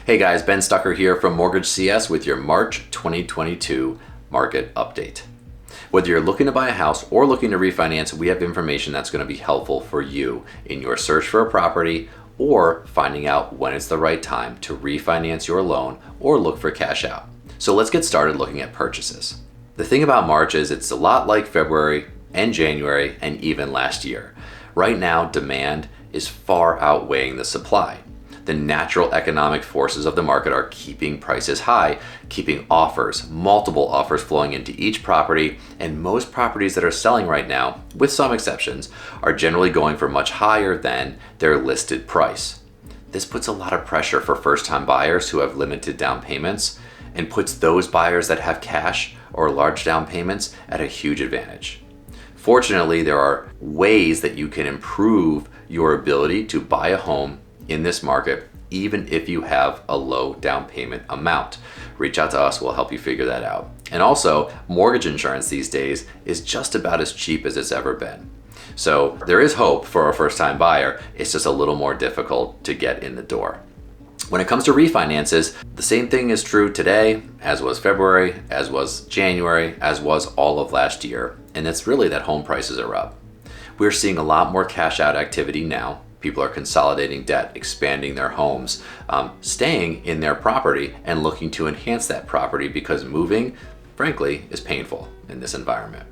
Hey guys, Ben Stucker here from MortgageCS with your March 2022 market update. Whether you're looking to buy a house or looking to refinance, we have information that's going to be helpful for you in your search for a property or finding out when it's the right time to refinance your loan or look for cash out. So let's get started looking at purchases. The thing about March is it's a lot like February and January and even last year. Right now, demand is far outweighing the supply. The natural economic forces of the market are keeping prices high, keeping multiple offers flowing into each property, and most properties that are selling right now, with some exceptions, are generally going for much higher than their listed price. This puts a lot of pressure for first-time buyers who have limited down payments and puts those buyers that have cash or large down payments at a huge advantage. Fortunately, there are ways that you can improve your ability to buy a home in this market, even if you have a low down payment amount. Reach out to us, we'll help you figure that out. And also, mortgage insurance these days is just about as cheap as it's ever been. So there is hope for a first-time buyer, it's just a little more difficult to get in the door. When it comes to refinances, the same thing is true today, as was February, as was January, as was all of last year, and it's really that home prices are up. We're seeing a lot more cash out activity now. People are consolidating debt, expanding their homes, staying in their property and looking to enhance that property because moving, frankly, is painful in this environment.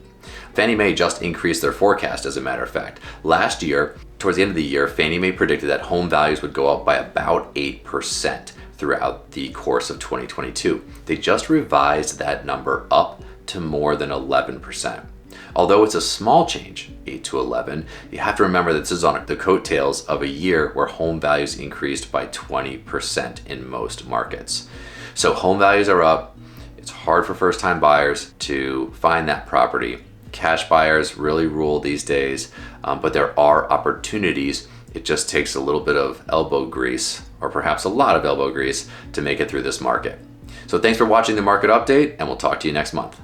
Fannie Mae just increased their forecast, as a matter of fact. Last year, towards the end of the year, Fannie Mae predicted that home values would go up by about 8% throughout the course of 2022. They just revised that number up to more than 11%. Although it's a small change, 8 to 11, you have to remember that this is on the coattails of a year where home values increased by 20% in most markets. So home values are up. It's hard for first-time buyers to find that property. Cash buyers really rule these days, but there are opportunities. It just takes a little bit of elbow grease, or perhaps a lot of elbow grease, to make it through this market. So thanks for watching the market update, and we'll talk to you next month.